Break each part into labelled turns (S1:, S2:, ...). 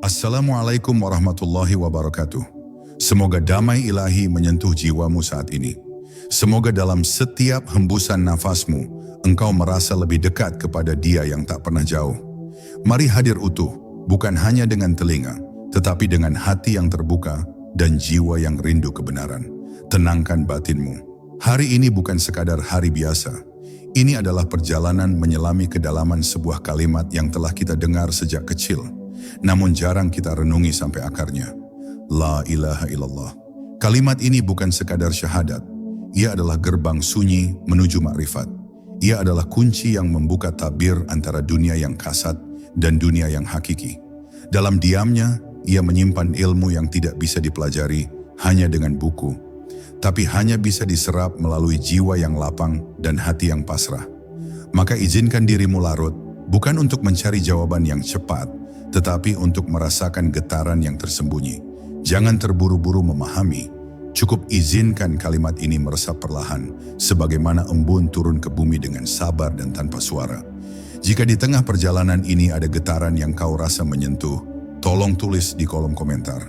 S1: Assalamualaikum warahmatullahi wabarakatuh. Semoga damai ilahi menyentuh jiwamu saat ini. Semoga dalam setiap hembusan nafasmu, engkau merasa lebih dekat kepada Dia yang tak pernah jauh. Mari hadir utuh, bukan hanya dengan telinga, tetapi dengan hati yang terbuka dan jiwa yang rindu kebenaran. Tenangkan batinmu. Hari ini bukan sekadar hari biasa. Ini adalah perjalanan menyelami kedalaman sebuah kalimat yang telah kita dengar sejak kecil, namun jarang kita renungi sampai akarnya. La ilaha illallah. Kalimat ini bukan sekadar syahadat. Ia adalah gerbang sunyi menuju makrifat. Ia adalah kunci yang membuka tabir antara dunia yang kasat dan dunia yang hakiki. Dalam diamnya, ia menyimpan ilmu yang tidak bisa dipelajari hanya dengan buku, tapi hanya bisa diserap melalui jiwa yang lapang dan hati yang pasrah. Maka izinkan dirimu larut, bukan untuk mencari jawaban yang cepat, tetapi untuk merasakan getaran yang tersembunyi. Jangan terburu-buru memahami, cukup izinkan kalimat ini meresap perlahan, sebagaimana embun turun ke bumi dengan sabar dan tanpa suara. Jika di tengah perjalanan ini ada getaran yang kau rasa menyentuh, tolong tulis di kolom komentar.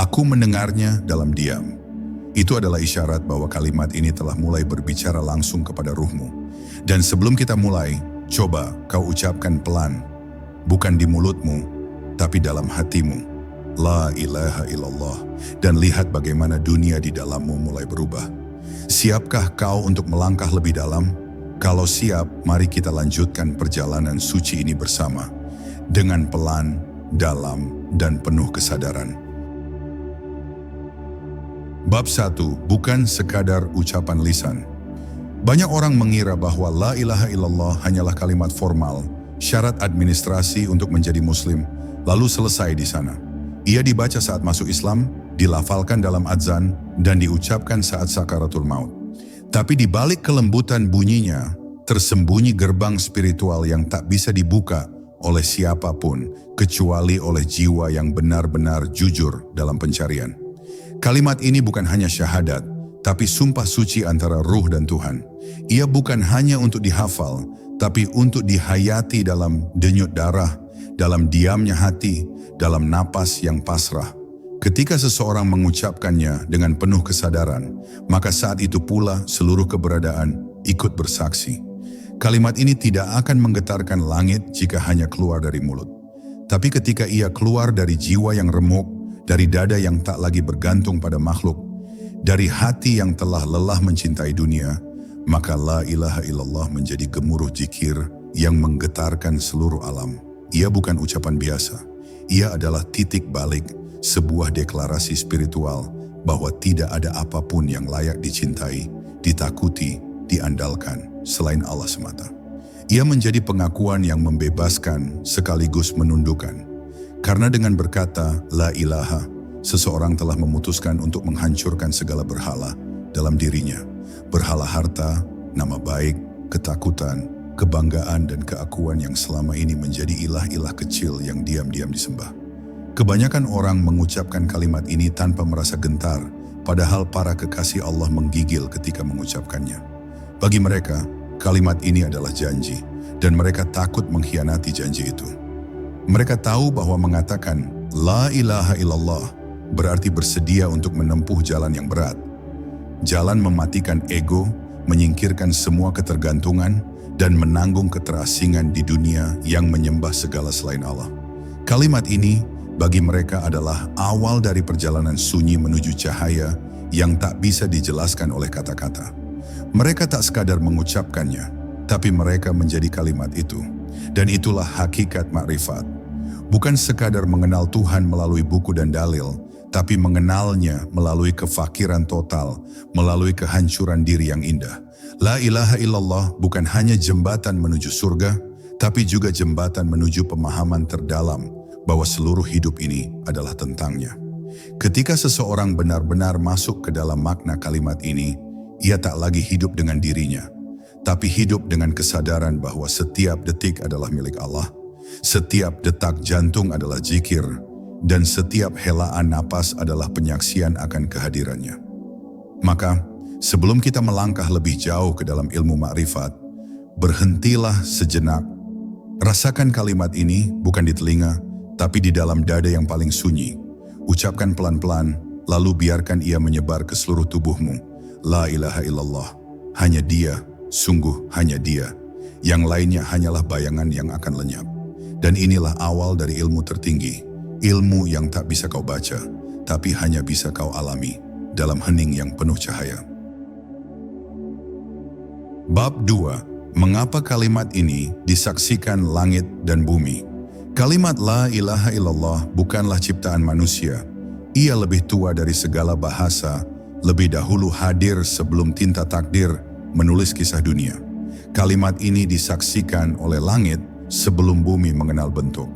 S1: Aku mendengarnya dalam diam. Itu adalah isyarat bahwa kalimat ini telah mulai berbicara langsung kepada ruhmu. Dan sebelum kita mulai, coba kau ucapkan pelan, bukan di mulutmu, tapi dalam hatimu. La ilaha illallah. Dan lihat bagaimana dunia di dalammu mulai berubah. Siapkah kau untuk melangkah lebih dalam? Kalau siap, mari kita lanjutkan perjalanan suci ini bersama. Dengan pelan, dalam, dan penuh kesadaran. Bab 1. Bukan sekadar ucapan lisan. Banyak orang mengira bahwa la ilaha illallah hanyalah kalimat formal, syarat administrasi untuk menjadi muslim, lalu selesai di sana. Ia dibaca saat masuk Islam, dilafalkan dalam adzan, dan diucapkan saat sakaratul maut. Tapi di balik kelembutan bunyinya, tersembunyi gerbang spiritual yang tak bisa dibuka oleh siapapun, kecuali oleh jiwa yang benar-benar jujur dalam pencarian. Kalimat ini bukan hanya syahadat, tapi sumpah suci antara ruh dan Tuhan. Ia bukan hanya untuk dihafal, tapi untuk dihayati dalam denyut darah, dalam diamnya hati, dalam napas yang pasrah. Ketika seseorang mengucapkannya dengan penuh kesadaran, maka saat itu pula seluruh keberadaan ikut bersaksi. Kalimat ini tidak akan menggetarkan langit jika hanya keluar dari mulut. Tapi ketika ia keluar dari jiwa yang remuk, dari dada yang tak lagi bergantung pada makhluk, dari hati yang telah lelah mencintai dunia, maka la ilaha illallah menjadi gemuruh zikir yang menggetarkan seluruh alam. Ia bukan ucapan biasa. Ia adalah titik balik, sebuah deklarasi spiritual bahwa tidak ada apapun yang layak dicintai, ditakuti, diandalkan selain Allah semata. Ia menjadi pengakuan yang membebaskan sekaligus menundukkan. Karena dengan berkata la ilaha, seseorang telah memutuskan untuk menghancurkan segala berhala dalam dirinya. Berhala harta, nama baik, ketakutan, kebanggaan dan keakuan yang selama ini menjadi ilah-ilah kecil yang diam-diam disembah. Kebanyakan orang mengucapkan kalimat ini tanpa merasa gentar, padahal para kekasih Allah menggigil ketika mengucapkannya. Bagi mereka, kalimat ini adalah janji, dan mereka takut mengkhianati janji itu. Mereka tahu bahwa mengatakan la ilaha illallah berarti bersedia untuk menempuh jalan yang berat. Jalan mematikan ego, menyingkirkan semua ketergantungan, dan menanggung keterasingan di dunia yang menyembah segala selain Allah. Kalimat ini bagi mereka adalah awal dari perjalanan sunyi menuju cahaya yang tak bisa dijelaskan oleh kata-kata. Mereka tak sekadar mengucapkannya, tapi mereka menjadi kalimat itu. Dan itulah hakikat makrifat. Bukan sekadar mengenal Tuhan melalui buku dan dalil, tapi mengenalnya melalui kefakiran total, melalui kehancuran diri yang indah. La ilaha illallah bukan hanya jembatan menuju surga, tapi juga jembatan menuju pemahaman terdalam bahwa seluruh hidup ini adalah tentangnya. Ketika seseorang benar-benar masuk ke dalam makna kalimat ini, ia tak lagi hidup dengan dirinya, tapi hidup dengan kesadaran bahwa setiap detik adalah milik Allah, setiap detak jantung adalah zikir, dan setiap helaan napas adalah penyaksian akan kehadirannya. Maka, sebelum kita melangkah lebih jauh ke dalam ilmu makrifat, berhentilah sejenak. Rasakan kalimat ini bukan di telinga, tapi di dalam dada yang paling sunyi. Ucapkan pelan-pelan, lalu biarkan ia menyebar ke seluruh tubuhmu. La ilaha illallah, hanya dia, sungguh hanya dia. Yang lainnya hanyalah bayangan yang akan lenyap. Dan inilah awal dari ilmu tertinggi, ilmu yang tak bisa kau baca, tapi hanya bisa kau alami dalam hening yang penuh cahaya. Bab 2. Mengapa kalimat ini disaksikan langit dan bumi? Kalimat La ilaha illallah bukanlah ciptaan manusia. Ia lebih tua dari segala bahasa, lebih dahulu hadir sebelum tinta takdir menulis kisah dunia. Kalimat ini disaksikan oleh langit sebelum bumi mengenal bentuk.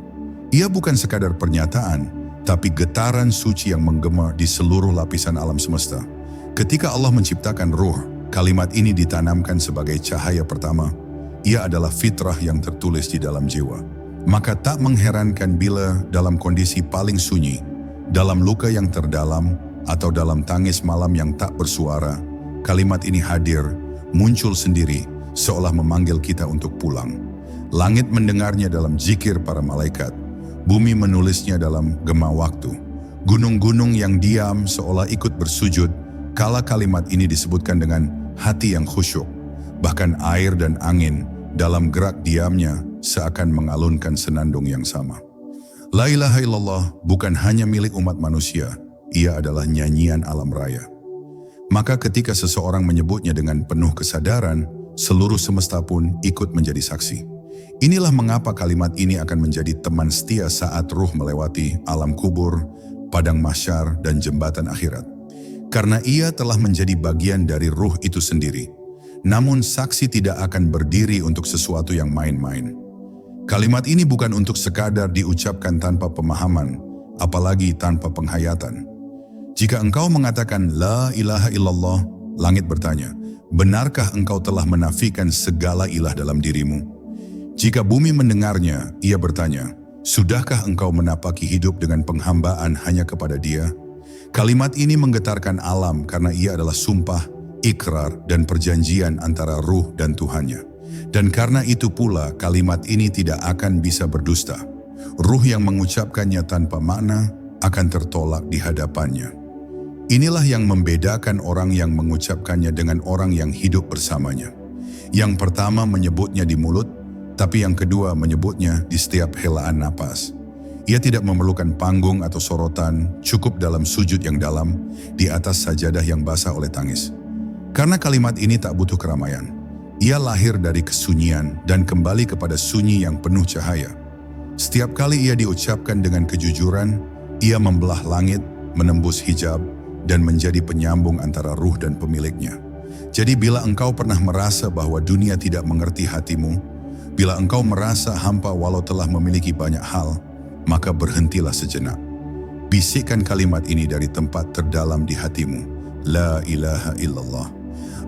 S1: Ia bukan sekadar pernyataan, tapi getaran suci yang menggema di seluruh lapisan alam semesta. Ketika Allah menciptakan ruh, kalimat ini ditanamkan sebagai cahaya pertama. Ia adalah fitrah yang tertulis di dalam jiwa. Maka tak mengherankan bila dalam kondisi paling sunyi, dalam luka yang terdalam, atau dalam tangis malam yang tak bersuara, kalimat ini hadir, muncul sendiri, seolah memanggil kita untuk pulang. Langit mendengarnya dalam zikir para malaikat, bumi menulisnya dalam gema waktu. Gunung-gunung yang diam seolah ikut bersujud, kala kalimat ini disebutkan dengan hati yang khusyuk. Bahkan air dan angin dalam gerak diamnya seakan mengalunkan senandung yang sama. La ilaha illallah bukan hanya milik umat manusia, ia adalah nyanyian alam raya. Maka ketika seseorang menyebutnya dengan penuh kesadaran, seluruh semesta pun ikut menjadi saksi. Inilah mengapa kalimat ini akan menjadi teman setia saat ruh melewati alam kubur, padang mahsyar, dan jembatan akhirat. Karena ia telah menjadi bagian dari ruh itu sendiri. Namun saksi tidak akan berdiri untuk sesuatu yang main-main. Kalimat ini bukan untuk sekadar diucapkan tanpa pemahaman, apalagi tanpa penghayatan. Jika engkau mengatakan La ilaha illallah, langit bertanya, benarkah engkau telah menafikan segala ilah dalam dirimu? Jika bumi mendengarnya, ia bertanya, sudahkah engkau menapaki hidup dengan penghambaan hanya kepada Dia? Kalimat ini menggetarkan alam karena ia adalah sumpah, ikrar, dan perjanjian antara ruh dan Tuhannya. Dan karena itu pula kalimat ini tidak akan bisa berdusta. Ruh yang mengucapkannya tanpa makna akan tertolak di hadapannya. Inilah yang membedakan orang yang mengucapkannya dengan orang yang hidup bersamanya. Yang pertama menyebutnya di mulut, tapi yang kedua menyebutnya di setiap helaan napas. Ia tidak memerlukan panggung atau sorotan, cukup dalam sujud yang dalam, di atas sajadah yang basah oleh tangis. Karena kalimat ini tak butuh keramaian. Ia lahir dari kesunyian dan kembali kepada sunyi yang penuh cahaya. Setiap kali ia diucapkan dengan kejujuran, ia membelah langit, menembus hijab, dan menjadi penyambung antara ruh dan pemiliknya. Jadi bila engkau pernah merasa bahwa dunia tidak mengerti hatimu, bila engkau merasa hampa walau telah memiliki banyak hal, maka berhentilah sejenak. Bisikkan kalimat ini dari tempat terdalam di hatimu. La ilaha illallah.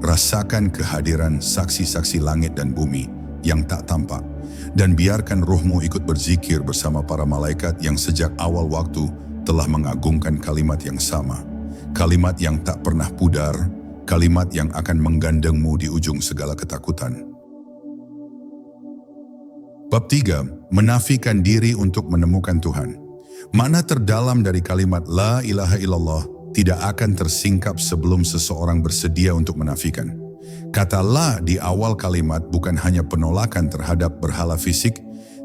S1: Rasakan kehadiran saksi-saksi langit dan bumi yang tak tampak. Dan biarkan ruhmu ikut berzikir bersama para malaikat yang sejak awal waktu telah mengagungkan kalimat yang sama. Kalimat yang tak pernah pudar, kalimat yang akan menggandengmu di ujung segala ketakutan. Bab 3. Menafikan diri untuk menemukan Tuhan. Makna terdalam dari kalimat La ilaha illallah tidak akan tersingkap sebelum seseorang bersedia untuk menafikan. Kata La di awal kalimat bukan hanya penolakan terhadap berhala fisik,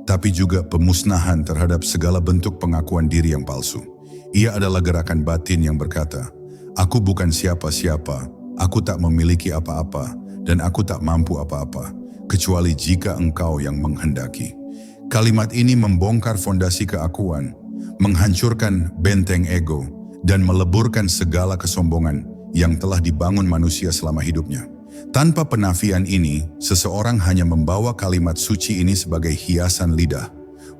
S1: tapi juga pemusnahan terhadap segala bentuk pengakuan diri yang palsu. Ia adalah gerakan batin yang berkata, aku bukan siapa-siapa, aku tak memiliki apa-apa, dan aku tak mampu apa-apa, kecuali jika engkau yang menghendaki. Kalimat ini membongkar fondasi keakuan, menghancurkan benteng ego, dan meleburkan segala kesombongan yang telah dibangun manusia selama hidupnya. Tanpa penafian ini, seseorang hanya membawa kalimat suci ini sebagai hiasan lidah,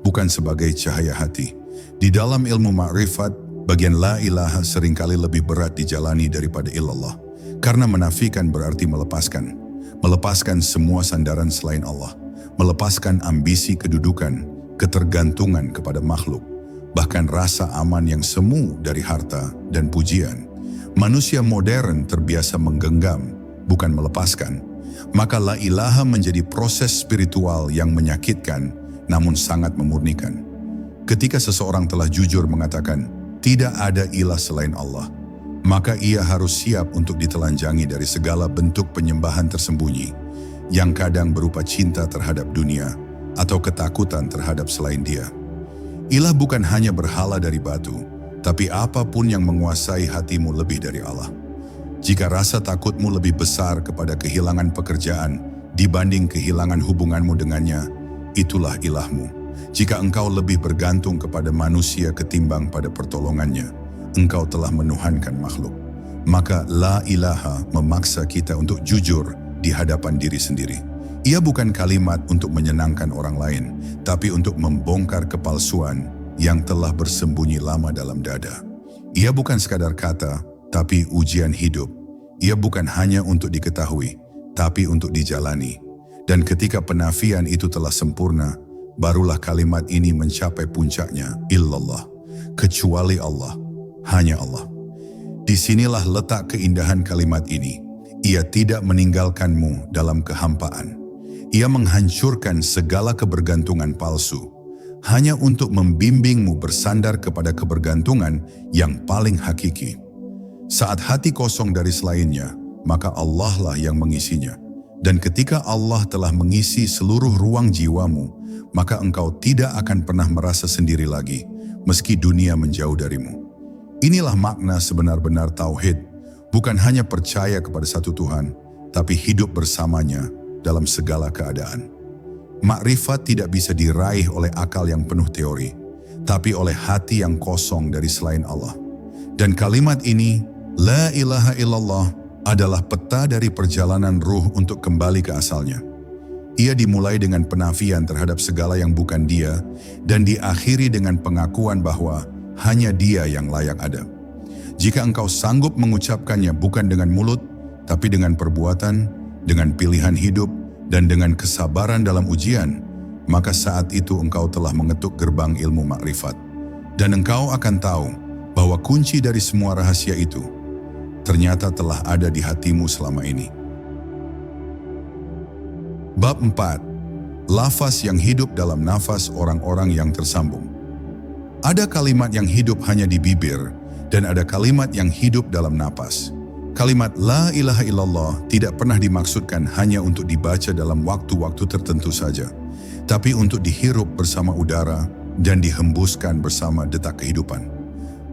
S1: bukan sebagai cahaya hati. Di dalam ilmu ma'rifat, bagian la ilaha seringkali lebih berat dijalani daripada illallah. Karena menafikan berarti melepaskan. Melepaskan semua sandaran selain Allah. Melepaskan ambisi kedudukan, ketergantungan kepada makhluk. Bahkan rasa aman yang semu dari harta dan pujian. Manusia modern terbiasa menggenggam, bukan melepaskan. Maka la ilaha menjadi proses spiritual yang menyakitkan, namun sangat memurnikan. Ketika seseorang telah jujur mengatakan, tidak ada ilah selain Allah, maka ia harus siap untuk ditelanjangi dari segala bentuk penyembahan tersembunyi, yang kadang berupa cinta terhadap dunia atau ketakutan terhadap selain dia. Ilah bukan hanya berhala dari batu, tapi apapun yang menguasai hatimu lebih dari Allah. Jika rasa takutmu lebih besar kepada kehilangan pekerjaan dibanding kehilangan hubunganmu dengannya, itulah ilahmu. Jika engkau lebih bergantung kepada manusia ketimbang pada pertolongannya, engkau telah menuhankan makhluk. Maka la ilaha memaksa kita untuk jujur di hadapan diri sendiri. Ia bukan kalimat untuk menyenangkan orang lain, tapi untuk membongkar kepalsuan yang telah bersembunyi lama dalam dada. Ia bukan sekadar kata, tapi ujian hidup. Ia bukan hanya untuk diketahui, tapi untuk dijalani. Dan ketika penafian itu telah sempurna, barulah kalimat ini mencapai puncaknya, illallah, kecuali Allah, hanya Allah. Disinilah letak keindahan kalimat ini. Ia tidak meninggalkanmu dalam kehampaan. Ia menghancurkan segala kebergantungan palsu, hanya untuk membimbingmu bersandar kepada kebergantungan yang paling hakiki. Saat hati kosong dari selainnya, maka Allah lah yang mengisinya. Dan ketika Allah telah mengisi seluruh ruang jiwamu, maka engkau tidak akan pernah merasa sendiri lagi, meski dunia menjauh darimu. Inilah makna sebenar-benar tauhid, bukan hanya percaya kepada satu Tuhan, tapi hidup bersamanya dalam segala keadaan. Makrifat tidak bisa diraih oleh akal yang penuh teori, tapi oleh hati yang kosong dari selain Allah. Dan kalimat ini, la ilaha illallah, adalah peta dari perjalanan ruh untuk kembali ke asalnya. Ia dimulai dengan penafian terhadap segala yang bukan dia, dan diakhiri dengan pengakuan bahwa hanya dia yang layak ada. Jika engkau sanggup mengucapkannya bukan dengan mulut, tapi dengan perbuatan, dengan pilihan hidup, dan dengan kesabaran dalam ujian, maka saat itu engkau telah mengetuk gerbang ilmu makrifat. Dan engkau akan tahu bahwa kunci dari semua rahasia itu ternyata telah ada di hatimu selama ini. Bab 4. Lafaz yang hidup dalam nafas orang-orang yang tersambung. Ada kalimat yang hidup hanya di bibir, dan ada kalimat yang hidup dalam napas. Kalimat la ilaha illallah tidak pernah dimaksudkan hanya untuk dibaca dalam waktu-waktu tertentu saja, tapi untuk dihirup bersama udara dan dihembuskan bersama detak kehidupan.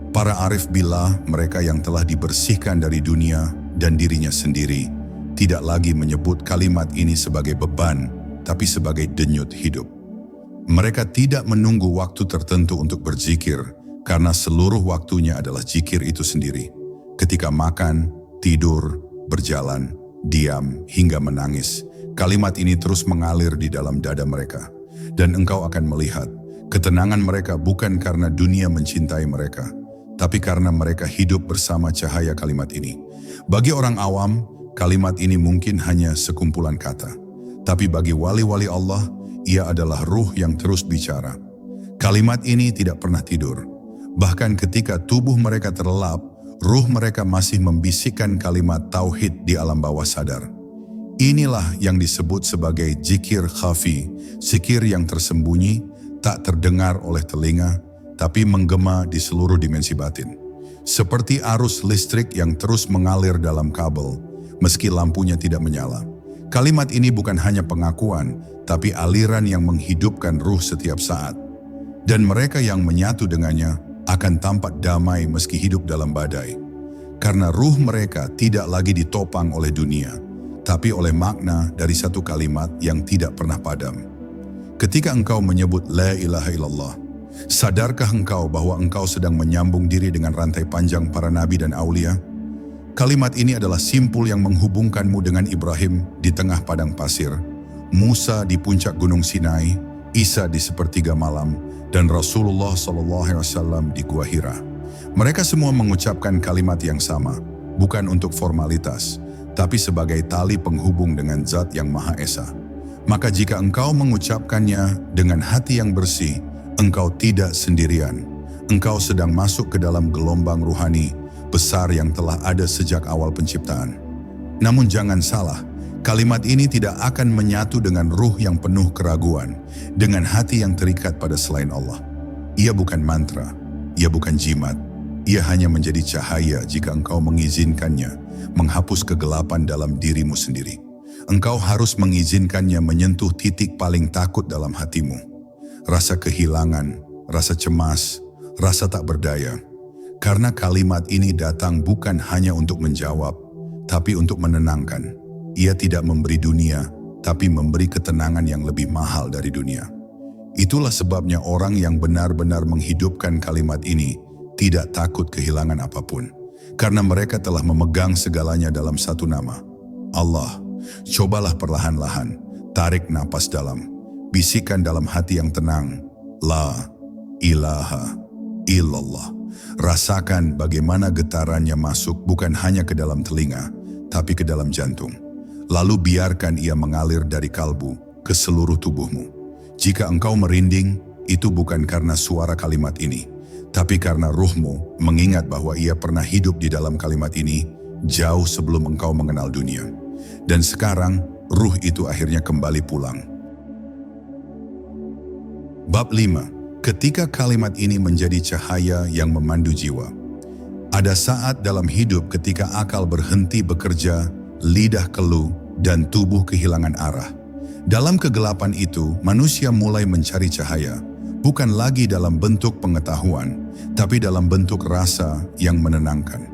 S1: Para arif billah, mereka yang telah dibersihkan dari dunia dan dirinya sendiri, tidak lagi menyebut kalimat ini sebagai beban, tapi sebagai denyut hidup. Mereka tidak menunggu waktu tertentu untuk berzikir, karena seluruh waktunya adalah zikir itu sendiri. Ketika makan, tidur, berjalan, diam, hingga menangis, kalimat ini terus mengalir di dalam dada mereka. Dan engkau akan melihat, ketenangan mereka bukan karena dunia mencintai mereka, tapi karena mereka hidup bersama cahaya kalimat ini. Bagi orang awam, kalimat ini mungkin hanya sekumpulan kata. Tapi bagi wali-wali Allah, ia adalah ruh yang terus bicara. Kalimat ini tidak pernah tidur. Bahkan ketika tubuh mereka terlelap, ruh mereka masih membisikkan kalimat tauhid di alam bawah sadar. Inilah yang disebut sebagai zikir khafi, zikir yang tersembunyi, tak terdengar oleh telinga, tapi menggema di seluruh dimensi batin. Seperti arus listrik yang terus mengalir dalam kabel, meski lampunya tidak menyala. Kalimat ini bukan hanya pengakuan, tapi aliran yang menghidupkan ruh setiap saat. Dan mereka yang menyatu dengannya akan tampak damai meski hidup dalam badai. Karena ruh mereka tidak lagi ditopang oleh dunia, tapi oleh makna dari satu kalimat yang tidak pernah padam. Ketika engkau menyebut la ilaha illallah, sadarkah engkau bahwa engkau sedang menyambung diri dengan rantai panjang para nabi dan aulia? Kalimat ini adalah simpul yang menghubungkanmu dengan Ibrahim di tengah padang pasir, Musa di puncak gunung Sinai, Isa di sepertiga malam, dan Rasulullah SAW di Gua Hira. Mereka semua mengucapkan kalimat yang sama, bukan untuk formalitas, tapi sebagai tali penghubung dengan Zat yang Maha Esa. Maka jika engkau mengucapkannya dengan hati yang bersih, engkau tidak sendirian. Engkau sedang masuk ke dalam gelombang ruhani besar yang telah ada sejak awal penciptaan. Namun jangan salah, kalimat ini tidak akan menyatu dengan ruh yang penuh keraguan, dengan hati yang terikat pada selain Allah. Ia bukan mantra, ia bukan jimat. Ia hanya menjadi cahaya jika engkau mengizinkannya menghapus kegelapan dalam dirimu sendiri. Engkau harus mengizinkannya menyentuh titik paling takut dalam hatimu. Rasa kehilangan, rasa cemas, rasa tak berdaya. Karena kalimat ini datang bukan hanya untuk menjawab, tapi untuk menenangkan. Ia tidak memberi dunia, tapi memberi ketenangan yang lebih mahal dari dunia. Itulah sebabnya orang yang benar-benar menghidupkan kalimat ini tidak takut kehilangan apapun. Karena mereka telah memegang segalanya dalam satu nama, Allah. Cobalah perlahan-lahan, tarik napas dalam, bisikan dalam hati yang tenang, La ilaha illallah. Rasakan bagaimana getarannya masuk bukan hanya ke dalam telinga, tapi ke dalam jantung. Lalu biarkan ia mengalir dari kalbu ke seluruh tubuhmu. Jika engkau merinding, itu bukan karena suara kalimat ini, tapi karena ruhmu mengingat bahwa ia pernah hidup di dalam kalimat ini jauh sebelum engkau mengenal dunia. Dan sekarang, ruh itu akhirnya kembali pulang. Bab 5. Ketika kalimat ini menjadi cahaya yang memandu jiwa. Ada saat dalam hidup ketika akal berhenti bekerja, lidah keluh, dan tubuh kehilangan arah. Dalam kegelapan itu, manusia mulai mencari cahaya, bukan lagi dalam bentuk pengetahuan, tapi dalam bentuk rasa yang menenangkan.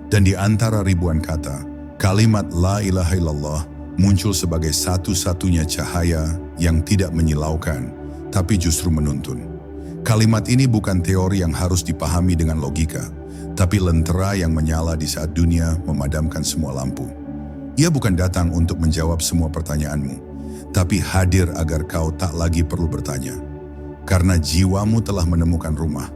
S1: Dan di antara ribuan kata, kalimat La ilaha illallah muncul sebagai satu-satunya cahaya yang tidak menyilaukan, tapi justru menuntun. Kalimat ini bukan teori yang harus dipahami dengan logika, tapi lentera yang menyala di saat dunia memadamkan semua lampu. Ia bukan datang untuk menjawab semua pertanyaanmu, tapi hadir agar kau tak lagi perlu bertanya. Karena jiwamu telah menemukan rumah.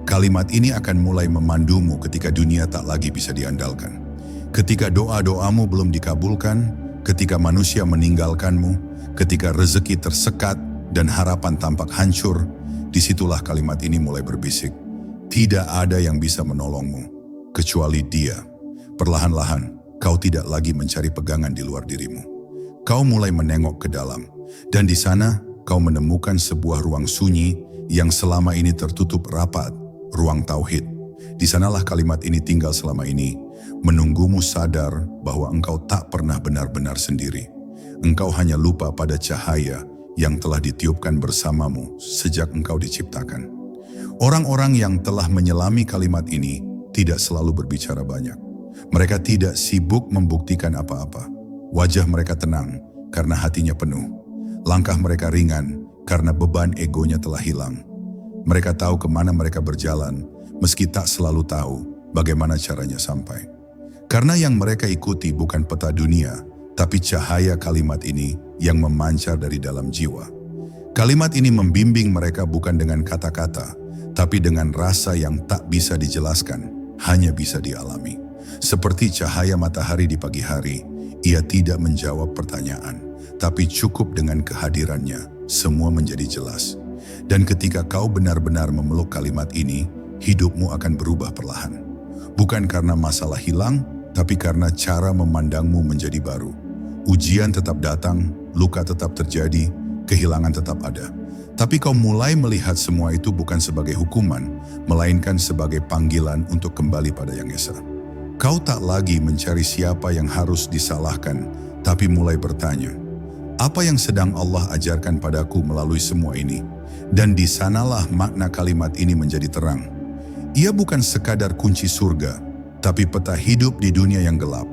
S1: Kalimat ini akan mulai memandumu ketika dunia tak lagi bisa diandalkan. Ketika doa-doamu belum dikabulkan, ketika manusia meninggalkanmu, ketika rezeki tersekat dan harapan tampak hancur, disitulah kalimat ini mulai berbisik. Tidak ada yang bisa menolongmu, kecuali Dia. Perlahan-lahan, kau tidak lagi mencari pegangan di luar dirimu. Kau mulai menengok ke dalam, dan di sana kau menemukan sebuah ruang sunyi yang selama ini tertutup rapat, ruang tauhid. Di sanalah kalimat ini tinggal selama ini, menunggumu sadar bahwa engkau tak pernah benar-benar sendiri. Engkau hanya lupa pada cahaya yang telah ditiupkan bersamamu sejak engkau diciptakan. Orang-orang yang telah menyelami kalimat ini tidak selalu berbicara banyak. Mereka tidak sibuk membuktikan apa-apa. Wajah mereka tenang karena hatinya penuh. Langkah mereka ringan karena beban egonya telah hilang. Mereka tahu kemana mereka berjalan, meski tak selalu tahu bagaimana caranya sampai. Karena yang mereka ikuti bukan peta dunia, tapi cahaya kalimat ini yang memancar dari dalam jiwa. Kalimat ini membimbing mereka bukan dengan kata-kata, tapi dengan rasa yang tak bisa dijelaskan, hanya bisa dialami. Seperti cahaya matahari di pagi hari, ia tidak menjawab pertanyaan, tapi cukup dengan kehadirannya, semua menjadi jelas. Dan ketika kau benar-benar memeluk kalimat ini, hidupmu akan berubah perlahan. Bukan karena masalah hilang, tapi karena cara memandangmu menjadi baru. Ujian tetap datang, luka tetap terjadi, kehilangan tetap ada. Tapi kau mulai melihat semua itu bukan sebagai hukuman, melainkan sebagai panggilan untuk kembali pada Yang Esa. Kau tak lagi mencari siapa yang harus disalahkan, tapi mulai bertanya, apa yang sedang Allah ajarkan padaku melalui semua ini? Dan di sanalah makna kalimat ini menjadi terang. Ia bukan sekadar kunci surga, tapi peta hidup di dunia yang gelap.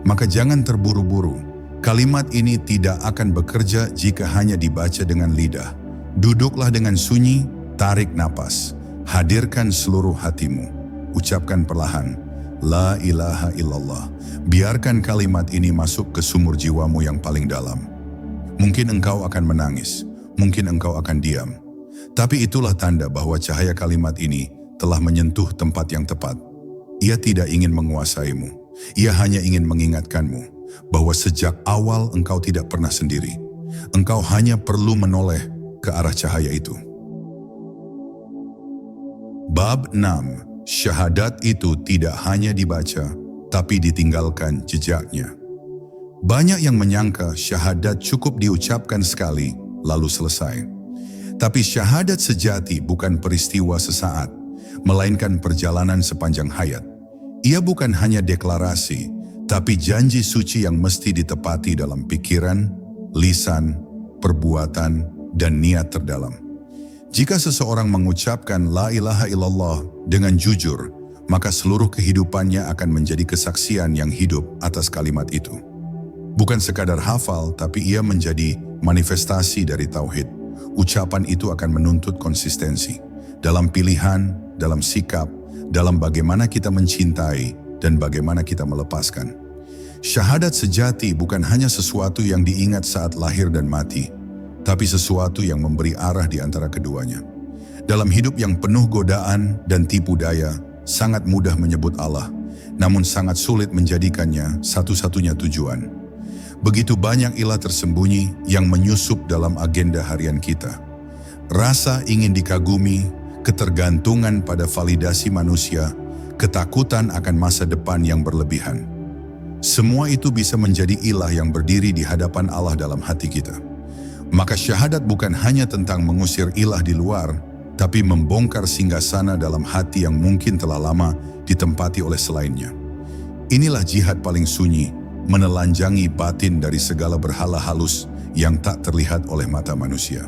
S1: Maka jangan terburu-buru. Kalimat ini tidak akan bekerja jika hanya dibaca dengan lidah. Duduklah dengan sunyi, tarik napas, hadirkan seluruh hatimu. Ucapkan perlahan, La ilaha illallah. Biarkan kalimat ini masuk ke sumur jiwamu yang paling dalam. Mungkin engkau akan menangis, mungkin engkau akan diam. Tapi itulah tanda bahwa cahaya kalimat ini telah menyentuh tempat yang tepat. Ia tidak ingin menguasaimu, ia hanya ingin mengingatkanmu bahwa sejak awal engkau tidak pernah sendiri. Engkau hanya perlu menoleh ke arah cahaya itu. Bab 6. Syahadat itu tidak hanya dibaca, tapi ditinggalkan jejaknya. Banyak yang menyangka syahadat cukup diucapkan sekali, lalu selesai. Tapi syahadat sejati bukan peristiwa sesaat, melainkan perjalanan sepanjang hayat. Ia bukan hanya deklarasi, tapi janji suci yang mesti ditepati dalam pikiran, lisan, perbuatan, dan niat terdalam. Jika seseorang mengucapkan la ilaha illallah dengan jujur, maka seluruh kehidupannya akan menjadi kesaksian yang hidup atas kalimat itu. Bukan sekadar hafal, tapi ia menjadi manifestasi dari tauhid. Ucapan itu akan menuntut konsistensi dalam pilihan, dalam sikap, dalam bagaimana kita mencintai, dan bagaimana kita melepaskan. Syahadat sejati bukan hanya sesuatu yang diingat saat lahir dan mati, tapi sesuatu yang memberi arah di antara keduanya. Dalam hidup yang penuh godaan dan tipu daya, sangat mudah menyebut Allah, namun sangat sulit menjadikannya satu-satunya tujuan. Begitu banyak ilah tersembunyi yang menyusup dalam agenda harian kita. Rasa ingin dikagumi, ketergantungan pada validasi manusia, ketakutan akan masa depan yang berlebihan. Semua itu bisa menjadi ilah yang berdiri di hadapan Allah dalam hati kita. Maka syahadat bukan hanya tentang mengusir ilah di luar, tapi membongkar singgasana dalam hati yang mungkin telah lama ditempati oleh selainnya. Inilah jihad paling sunyi, menelanjangi batin dari segala berhala halus yang tak terlihat oleh mata manusia.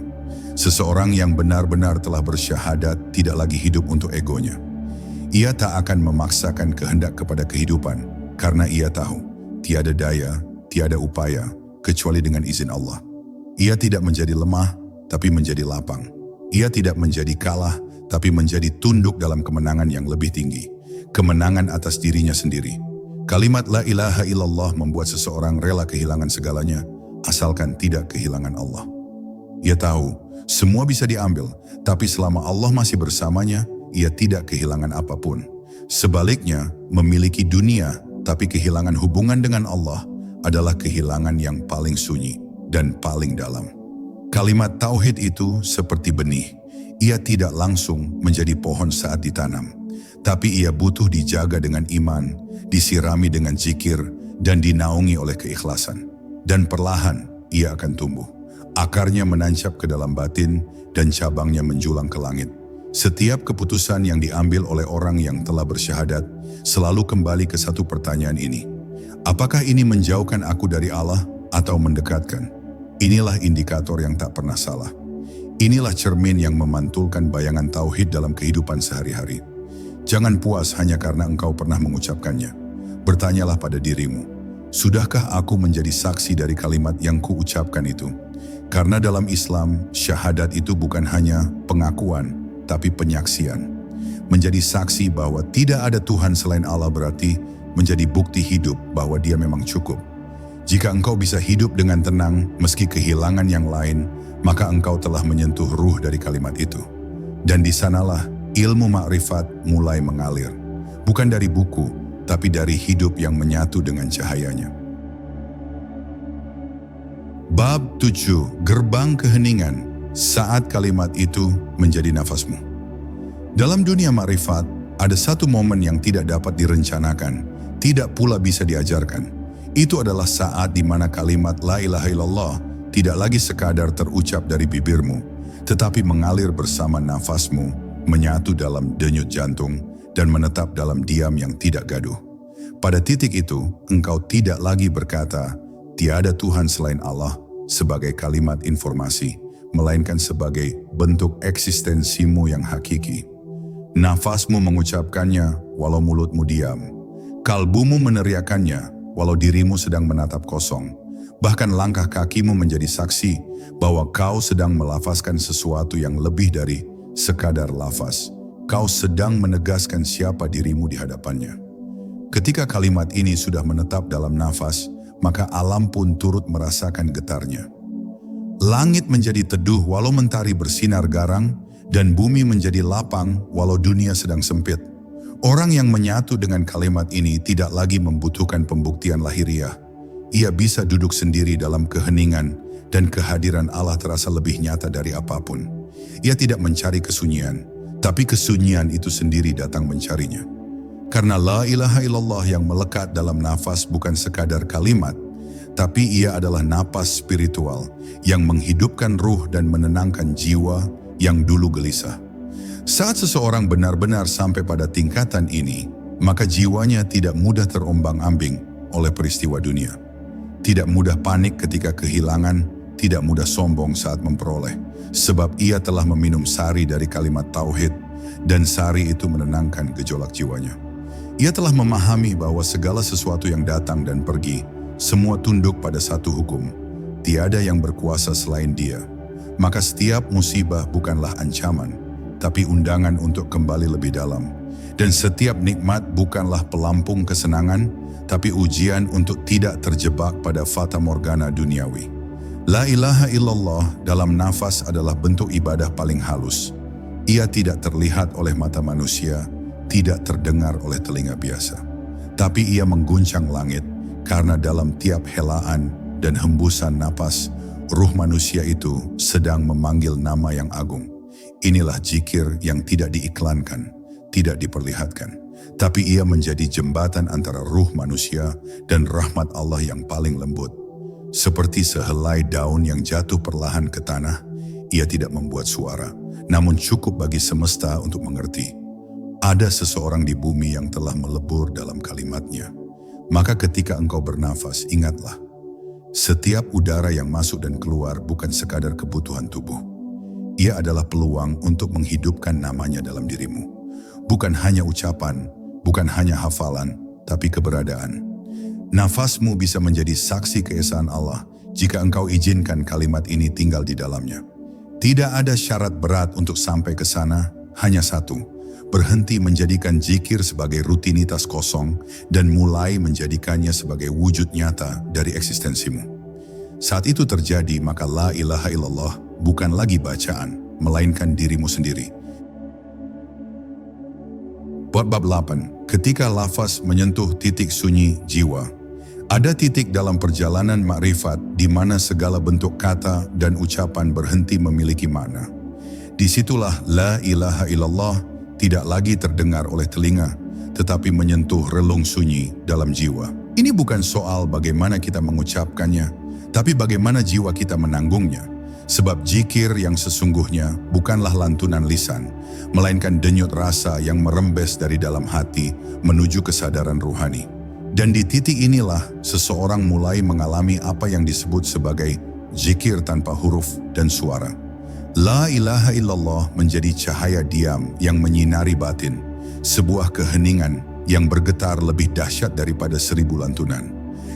S1: Seseorang yang benar-benar telah bersyahadat tidak lagi hidup untuk egonya. Ia tak akan memaksakan kehendak kepada kehidupan, karena ia tahu, tiada daya, tiada upaya, kecuali dengan izin Allah. Ia tidak menjadi lemah, tapi menjadi lapang. Ia tidak menjadi kalah, tapi menjadi tunduk dalam kemenangan yang lebih tinggi. Kemenangan atas dirinya sendiri. Kalimat la ilaha illallah membuat seseorang rela kehilangan segalanya, asalkan tidak kehilangan Allah. Ia tahu, semua bisa diambil, tapi selama Allah masih bersamanya, ia tidak kehilangan apapun. Sebaliknya, memiliki dunia, tapi kehilangan hubungan dengan Allah adalah kehilangan yang paling sunyi dan paling dalam. Kalimat tauhid itu seperti benih. Ia tidak langsung menjadi pohon saat ditanam, tapi ia butuh dijaga dengan iman, disirami dengan zikir, dan dinaungi oleh keikhlasan. Dan perlahan ia akan tumbuh. Akarnya menancap ke dalam batin dan cabangnya menjulang ke langit. Setiap keputusan yang diambil oleh orang yang telah bersyahadat selalu kembali ke satu pertanyaan ini. Apakah ini menjauhkan aku dari Allah atau mendekatkan? Inilah indikator yang tak pernah salah. Inilah cermin yang memantulkan bayangan tauhid dalam kehidupan sehari-hari. Jangan puas hanya karena engkau pernah mengucapkannya. Bertanyalah pada dirimu, sudahkah aku menjadi saksi dari kalimat yang kuucapkan itu? Karena dalam Islam, syahadat itu bukan hanya pengakuan, tapi penyaksian. Menjadi saksi bahwa tidak ada Tuhan selain Allah berarti menjadi bukti hidup bahwa Dia memang cukup. Jika engkau bisa hidup dengan tenang meski kehilangan yang lain, maka engkau telah menyentuh ruh dari kalimat itu. Dan di sanalah ilmu makrifat mulai mengalir, bukan dari buku, tapi dari hidup yang menyatu dengan cahayanya. Bab 7, Gerbang Keheningan, saat kalimat itu menjadi nafasmu. Dalam dunia makrifat, ada satu momen yang tidak dapat direncanakan, tidak pula bisa diajarkan. Itu adalah saat di mana kalimat la ilaha illallah tidak lagi sekadar terucap dari bibirmu, tetapi mengalir bersama nafasmu, menyatu dalam denyut jantung, dan menetap dalam diam yang tidak gaduh. Pada titik itu, engkau tidak lagi berkata, tiada Tuhan selain Allah sebagai kalimat informasi, melainkan sebagai bentuk eksistensimu yang hakiki. Nafasmu mengucapkannya walau mulutmu diam. Kalbumu meneriakannya walau dirimu sedang menatap kosong. Bahkan langkah kakimu menjadi saksi bahwa kau sedang melafazkan sesuatu yang lebih dari sekadar lafaz. Kau sedang menegaskan siapa dirimu di hadapannya. Ketika kalimat ini sudah menetap dalam nafas, maka alam pun turut merasakan getarnya. Langit menjadi teduh walau mentari bersinar garang, dan bumi menjadi lapang walau dunia sedang sempit. Orang yang menyatu dengan kalimat ini tidak lagi membutuhkan pembuktian lahiriah. Ia bisa duduk sendiri dalam keheningan, dan kehadiran Allah terasa lebih nyata dari apapun. Ia tidak mencari kesunyian, tapi kesunyian itu sendiri datang mencarinya. Karena la ilaha illallah yang melekat dalam nafas bukan sekadar kalimat, tapi ia adalah napas spiritual yang menghidupkan ruh dan menenangkan jiwa yang dulu gelisah. Saat seseorang benar-benar sampai pada tingkatan ini, maka jiwanya tidak mudah terombang-ambing oleh peristiwa dunia. Tidak mudah panik ketika kehilangan, tidak mudah sombong saat memperoleh, sebab ia telah meminum sari dari kalimat tauhid, dan sari itu menenangkan gejolak jiwanya. Ia telah memahami bahwa segala sesuatu yang datang dan pergi, semua tunduk pada satu hukum. Tiada yang berkuasa selain Dia. Maka setiap musibah bukanlah ancaman, tapi undangan untuk kembali lebih dalam. Dan setiap nikmat bukanlah pelampung kesenangan, tapi ujian untuk tidak terjebak pada fata morgana duniawi. La ilaha illallah dalam nafas adalah bentuk ibadah paling halus. Ia tidak terlihat oleh mata manusia, tidak terdengar oleh telinga biasa. Tapi ia mengguncang langit, karena dalam tiap helaan dan hembusan napas, ruh manusia itu sedang memanggil nama yang agung. Inilah zikir yang tidak diiklankan, tidak diperlihatkan. Tapi ia menjadi jembatan antara ruh manusia dan rahmat Allah yang paling lembut. Seperti sehelai daun yang jatuh perlahan ke tanah, ia tidak membuat suara, namun cukup bagi semesta untuk mengerti. Ada seseorang di bumi yang telah melebur dalam kalimatnya. Maka ketika engkau bernafas, ingatlah, setiap udara yang masuk dan keluar bukan sekadar kebutuhan tubuh. Ia adalah peluang untuk menghidupkan namanya dalam dirimu. Bukan hanya ucapan, bukan hanya hafalan, tapi keberadaan. Nafasmu bisa menjadi saksi keesaan Allah jika engkau izinkan kalimat ini tinggal di dalamnya. Tidak ada syarat berat untuk sampai ke sana, hanya satu. Berhenti menjadikan zikir sebagai rutinitas kosong dan mulai menjadikannya sebagai wujud nyata dari eksistensimu. Saat itu terjadi, maka la ilaha illallah bukan lagi bacaan, melainkan dirimu sendiri. Bab 8. Ketika lafaz menyentuh titik sunyi jiwa. Ada titik dalam perjalanan makrifat di mana segala bentuk kata dan ucapan berhenti memiliki makna. Disitulah la ilaha illallah tidak lagi terdengar oleh telinga, tetapi menyentuh relung sunyi dalam jiwa. Ini bukan soal bagaimana kita mengucapkannya, tapi bagaimana jiwa kita menanggungnya. Sebab zikir yang sesungguhnya bukanlah lantunan lisan, melainkan denyut rasa yang merembes dari dalam hati menuju kesadaran ruhani. Dan di titik inilah seseorang mulai mengalami apa yang disebut sebagai zikir tanpa huruf dan suara. La ilaha illallah menjadi cahaya diam yang menyinari batin, sebuah keheningan yang bergetar lebih dahsyat daripada 1000 lantunan.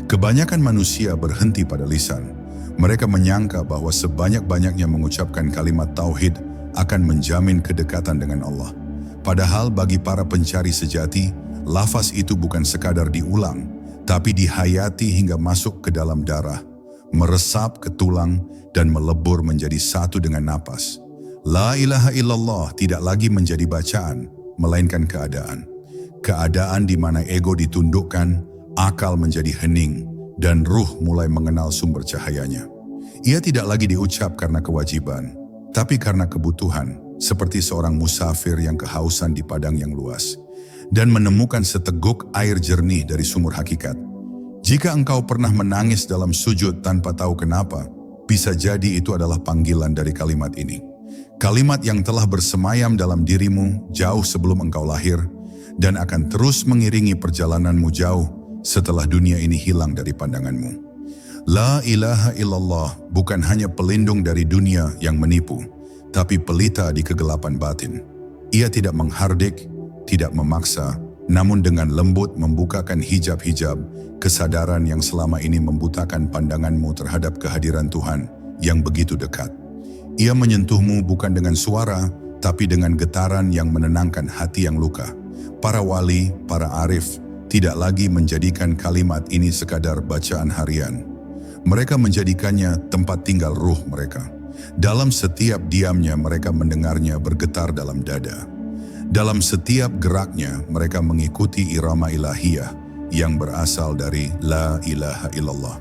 S1: Kebanyakan manusia berhenti pada lisan. Mereka menyangka bahwa sebanyak-banyaknya mengucapkan kalimat tauhid akan menjamin kedekatan dengan Allah. Padahal bagi para pencari sejati, lafaz itu bukan sekadar diulang, tapi dihayati hingga masuk ke dalam darah, meresap ke tulang, dan melebur menjadi satu dengan napas. La ilaha illallah tidak lagi menjadi bacaan, melainkan keadaan. Keadaan di mana ego ditundukkan, akal menjadi hening, dan ruh mulai mengenal sumber cahayanya. Ia tidak lagi diucap karena kewajiban, tapi karena kebutuhan, seperti seorang musafir yang kehausan di padang yang luas, dan menemukan seteguk air jernih dari sumur hakikat. Jika engkau pernah menangis dalam sujud tanpa tahu kenapa, bisa jadi itu adalah panggilan dari kalimat ini. Kalimat yang telah bersemayam dalam dirimu jauh sebelum engkau lahir, dan akan terus mengiringi perjalananmu jauh setelah dunia ini hilang dari pandanganmu. La ilaha illallah bukan hanya pelindung dari dunia yang menipu, tapi pelita di kegelapan batin. Ia tidak menghardik, tidak memaksa, namun dengan lembut membukakan hijab-hijab kesadaran yang selama ini membutakan pandanganmu terhadap kehadiran Tuhan yang begitu dekat. Ia menyentuhmu bukan dengan suara, tapi dengan getaran yang menenangkan hati yang luka. Para wali, para arif, tidak lagi menjadikan kalimat ini sekadar bacaan harian. Mereka menjadikannya tempat tinggal ruh mereka. Dalam setiap diamnya mereka mendengarnya bergetar dalam dada. Dalam setiap geraknya mereka mengikuti irama ilahiyah yang berasal dari la ilaha illallah.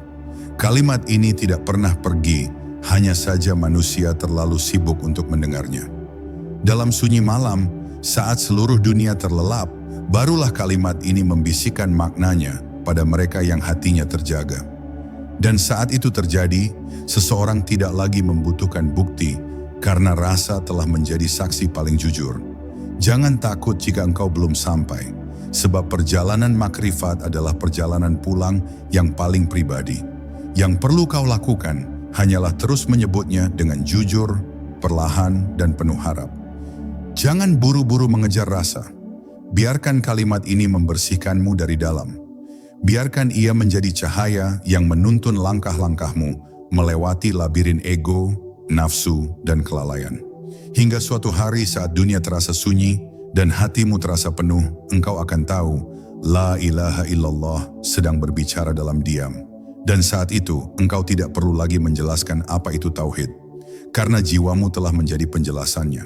S1: Kalimat ini tidak pernah pergi, hanya saja manusia terlalu sibuk untuk mendengarnya. Dalam sunyi malam, saat seluruh dunia terlelap, barulah kalimat ini membisikkan maknanya pada mereka yang hatinya terjaga. Dan saat itu terjadi, seseorang tidak lagi membutuhkan bukti karena rasa telah menjadi saksi paling jujur. Jangan takut jika engkau belum sampai, sebab perjalanan makrifat adalah perjalanan pulang yang paling pribadi. Yang perlu kau lakukan hanyalah terus menyebutnya dengan jujur, perlahan, dan penuh harap. Jangan buru-buru mengejar rasa. Biarkan kalimat ini membersihkanmu dari dalam. Biarkan ia menjadi cahaya yang menuntun langkah-langkahmu melewati labirin ego, nafsu, dan kelalaian. Hingga suatu hari saat dunia terasa sunyi dan hatimu terasa penuh, engkau akan tahu La ilaha illallah sedang berbicara dalam diam. Dan saat itu engkau tidak perlu lagi menjelaskan apa itu tauhid, karena jiwamu telah menjadi penjelasannya.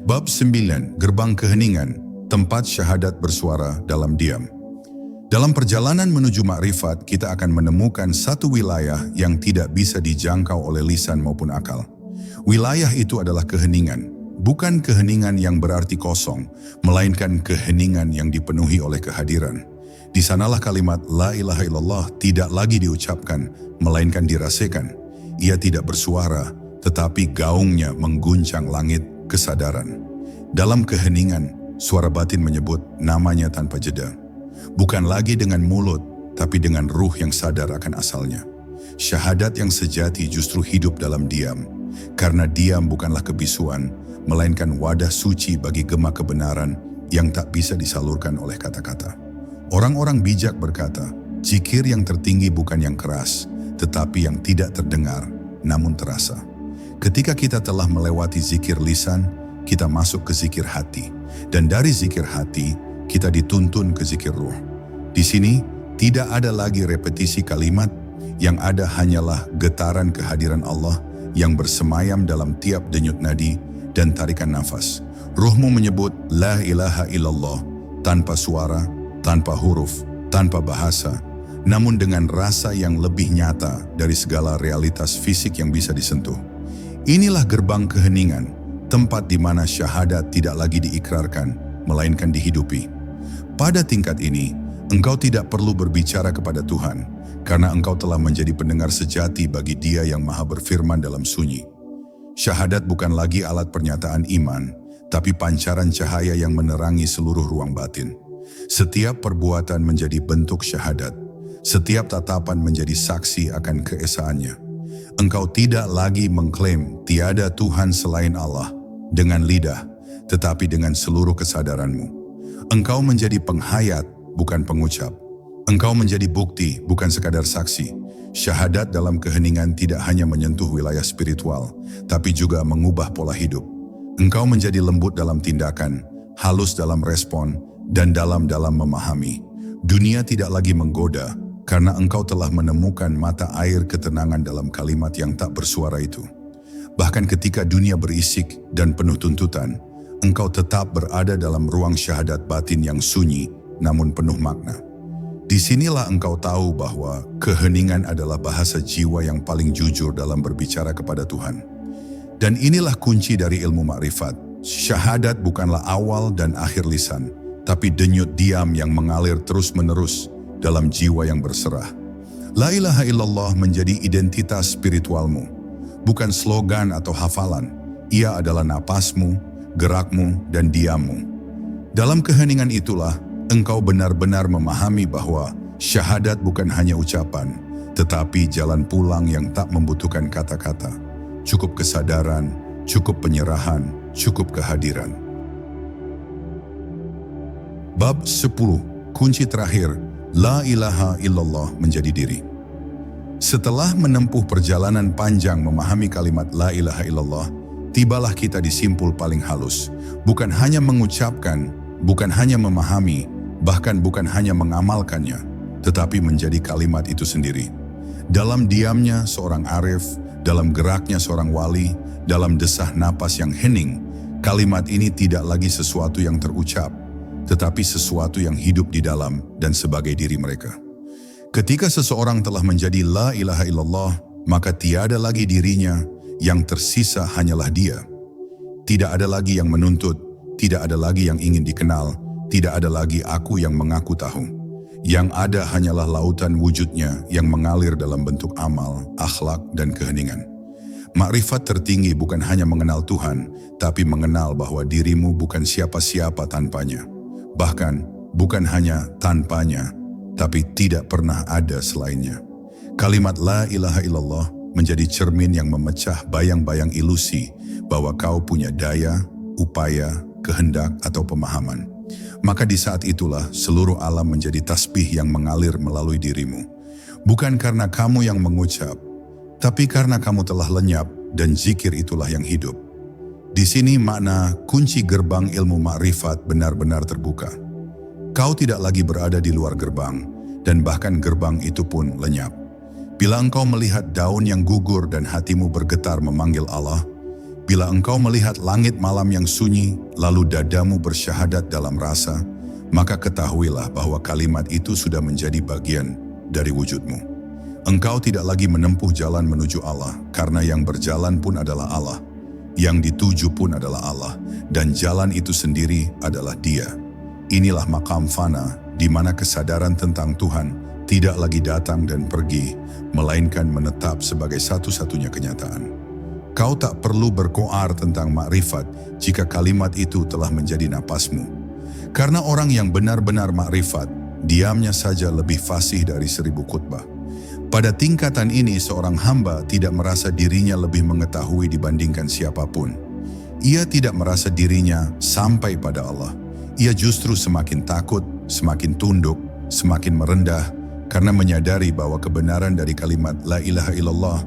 S1: Bab 9. Gerbang Keheningan, tempat syahadat bersuara dalam diam. Dalam perjalanan menuju makrifat, kita akan menemukan satu wilayah yang tidak bisa dijangkau oleh lisan maupun akal. Wilayah itu adalah keheningan, bukan keheningan yang berarti kosong, melainkan keheningan yang dipenuhi oleh kehadiran. Di sanalah kalimat La ilaha illallah tidak lagi diucapkan, melainkan dirasakan. Ia tidak bersuara, tetapi gaungnya mengguncang langit kesadaran. Dalam keheningan, suara batin menyebut namanya tanpa jeda. Bukan lagi dengan mulut, tapi dengan ruh yang sadar akan asalnya. Syahadat yang sejati justru hidup dalam diam, karena diam bukanlah kebisuan, melainkan wadah suci bagi gema kebenaran yang tak bisa disalurkan oleh kata-kata. Orang-orang bijak berkata, zikir yang tertinggi bukan yang keras, tetapi yang tidak terdengar, namun terasa. Ketika kita telah melewati zikir lisan, kita masuk ke zikir hati. Dan dari zikir hati, kita dituntun ke zikir ruh. Di sini, tidak ada lagi repetisi kalimat, yang ada hanyalah getaran kehadiran Allah yang bersemayam dalam tiap denyut nadi dan tarikan nafas. Ruhmu menyebut La ilaha illallah, tanpa suara, tanpa huruf, tanpa bahasa, namun dengan rasa yang lebih nyata dari segala realitas fisik yang bisa disentuh. Inilah gerbang keheningan, tempat di mana syahadat tidak lagi diikrarkan, melainkan dihidupi. Pada tingkat ini, engkau tidak perlu berbicara kepada Tuhan, karena engkau telah menjadi pendengar sejati bagi Dia yang Maha berfirman dalam sunyi. Syahadat bukan lagi alat pernyataan iman, tapi pancaran cahaya yang menerangi seluruh ruang batin. Setiap perbuatan menjadi bentuk syahadat, setiap tatapan menjadi saksi akan keesaannya. Engkau tidak lagi mengklaim tiada Tuhan selain Allah dengan lidah, tetapi dengan seluruh kesadaranmu. Engkau menjadi penghayat, bukan pengucap. Engkau menjadi bukti, bukan sekadar saksi. Syahadat dalam keheningan tidak hanya menyentuh wilayah spiritual, tapi juga mengubah pola hidup. Engkau menjadi lembut dalam tindakan, halus dalam respon, dan dalam-dalam memahami. Dunia tidak lagi menggoda, karena engkau telah menemukan mata air ketenangan dalam kalimat yang tak bersuara itu. Bahkan ketika dunia berisik dan penuh tuntutan, engkau tetap berada dalam ruang syahadat batin yang sunyi, namun penuh makna. Disinilah engkau tahu bahwa keheningan adalah bahasa jiwa yang paling jujur dalam berbicara kepada Tuhan. Dan inilah kunci dari ilmu makrifat. Syahadat bukanlah awal dan akhir lisan, tapi denyut diam yang mengalir terus-menerus dalam jiwa yang berserah. La ilaha illallah menjadi identitas spiritualmu, bukan slogan atau hafalan. Ia adalah napasmu, gerakmu, dan diammu. Dalam keheningan itulah, engkau benar-benar memahami bahwa syahadat bukan hanya ucapan, tetapi jalan pulang yang tak membutuhkan kata-kata. Cukup kesadaran, cukup penyerahan, cukup kehadiran. Bab 10. Kunci terakhir, La ilaha illallah menjadi diri. Setelah menempuh perjalanan panjang memahami kalimat La ilaha illallah, tibalah kita di simpul paling halus. Bukan hanya mengucapkan, bukan hanya memahami, bahkan bukan hanya mengamalkannya, tetapi menjadi kalimat itu sendiri. Dalam diamnya seorang arif, dalam geraknya seorang wali, dalam desah napas yang hening, kalimat ini tidak lagi sesuatu yang terucap, tetapi sesuatu yang hidup di dalam dan sebagai diri mereka. Ketika seseorang telah menjadi La ilaha illallah, maka tiada lagi dirinya, yang tersisa hanyalah Dia. Tidak ada lagi yang menuntut, tidak ada lagi yang ingin dikenal, tidak ada lagi aku yang mengaku tahu. Yang ada hanyalah lautan wujudnya yang mengalir dalam bentuk amal, akhlak, dan keheningan. Makrifat tertinggi bukan hanya mengenal Tuhan, tapi mengenal bahwa dirimu bukan siapa-siapa tanpanya. Bahkan, bukan hanya tanpanya, tapi tidak pernah ada selainnya. Kalimat La ilaha illallah menjadi cermin yang memecah bayang-bayang ilusi bahwa kau punya daya, upaya, kehendak, atau pemahaman. Maka di saat itulah seluruh alam menjadi tasbih yang mengalir melalui dirimu. Bukan karena kamu yang mengucap, tapi karena kamu telah lenyap dan zikir itulah yang hidup. Di sini makna kunci gerbang ilmu makrifat benar-benar terbuka. Kau tidak lagi berada di luar gerbang, dan bahkan gerbang itu pun lenyap. Bila engkau melihat daun yang gugur dan hatimu bergetar memanggil Allah, bila engkau melihat langit malam yang sunyi, lalu dadamu bersyahadat dalam rasa, maka ketahuilah bahwa kalimat itu sudah menjadi bagian dari wujudmu. Engkau tidak lagi menempuh jalan menuju Allah, karena yang berjalan pun adalah Allah, yang dituju pun adalah Allah, dan jalan itu sendiri adalah Dia. Inilah maqam fana, di mana kesadaran tentang Tuhan tidak lagi datang dan pergi, melainkan menetap sebagai satu-satunya kenyataan. Kau tak perlu berkoar tentang makrifat jika kalimat itu telah menjadi napasmu. Karena orang yang benar-benar makrifat, diamnya saja lebih fasih dari 1000 khutbah. Pada tingkatan ini seorang hamba tidak merasa dirinya lebih mengetahui dibandingkan siapapun. Ia tidak merasa dirinya sampai pada Allah. Ia justru semakin takut, semakin tunduk, semakin merendah, karena menyadari bahwa kebenaran dari kalimat La ilaha illallah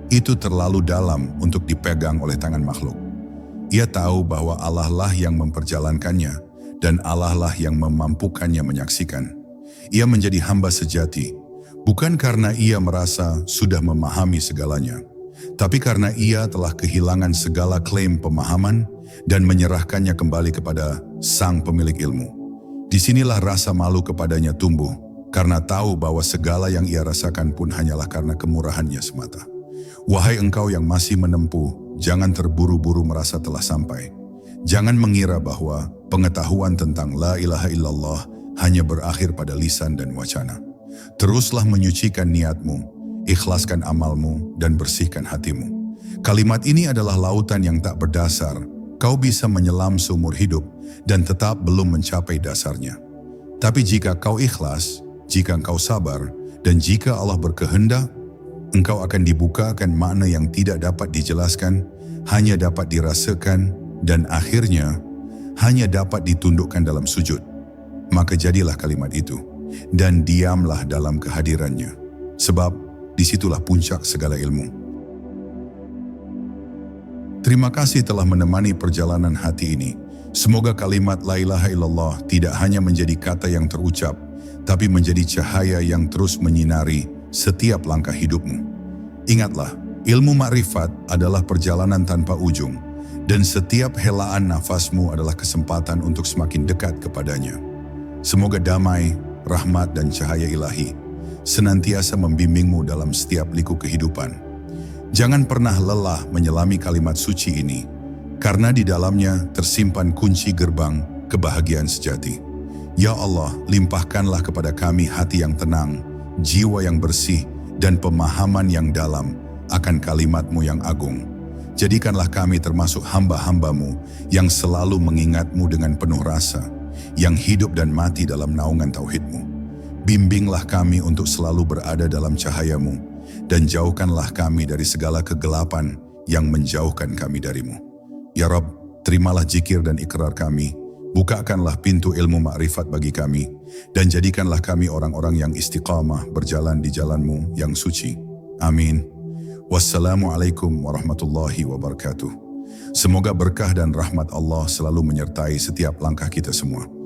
S1: itu terlalu dalam untuk dipegang oleh tangan makhluk. Ia tahu bahwa Allah lah yang memperjalankannya, dan Allah lah yang memampukannya menyaksikan. Ia menjadi hamba sejati, bukan karena ia merasa sudah memahami segalanya, tapi karena ia telah kehilangan segala klaim pemahaman dan menyerahkannya kembali kepada Sang Pemilik ilmu. Disinilah rasa malu kepadanya tumbuh, karena tahu bahwa segala yang ia rasakan pun hanyalah karena kemurahannya semata. Wahai engkau yang masih menempuh, jangan terburu-buru merasa telah sampai. Jangan mengira bahwa pengetahuan tentang La ilaha illallah hanya berakhir pada lisan dan wacana. Teruslah menyucikan niatmu, ikhlaskan amalmu, dan bersihkan hatimu. Kalimat ini adalah lautan yang tak berdasar. Kau bisa menyelam seumur hidup dan tetap belum mencapai dasarnya. Tapi jika kau ikhlas, jika engkau sabar, dan jika Allah berkehendak, engkau akan dibukakan makna yang tidak dapat dijelaskan, hanya dapat dirasakan, dan akhirnya hanya dapat ditundukkan dalam sujud. Maka jadilah kalimat itu, dan diamlah dalam kehadirannya, sebab disitulah puncak segala ilmu. Terima kasih telah menemani perjalanan hati ini. Semoga kalimat La ilaha illallah tidak hanya menjadi kata yang terucap, tapi menjadi cahaya yang terus menyinari setiap langkah hidupmu. Ingatlah, ilmu makrifat adalah perjalanan tanpa ujung, dan setiap helaan nafasmu adalah kesempatan untuk semakin dekat kepadanya. Semoga damai, rahmat, dan cahaya ilahi senantiasa membimbingmu dalam setiap liku kehidupan. Jangan pernah lelah menyelami kalimat suci ini, karena di dalamnya tersimpan kunci gerbang kebahagiaan sejati. Ya Allah, limpahkanlah kepada kami hati yang tenang, jiwa yang bersih, dan pemahaman yang dalam akan kalimat-Mu yang agung. Jadikanlah kami termasuk hamba-hamba-Mu yang selalu mengingat-Mu dengan penuh rasa, yang hidup dan mati dalam naungan tauhid-Mu. Bimbinglah kami untuk selalu berada dalam cahaya-Mu, dan jauhkanlah kami dari segala kegelapan yang menjauhkan kami dari-Mu. Ya Rabb, terimalah zikir dan ikrar kami, bukakanlah pintu ilmu makrifat bagi kami, dan jadikanlah kami orang-orang yang istiqamah berjalan di jalan-Mu yang suci. Amin. Wassalamualaikum warahmatullahi wabarakatuh. Semoga berkah dan rahmat Allah selalu menyertai setiap langkah kita semua.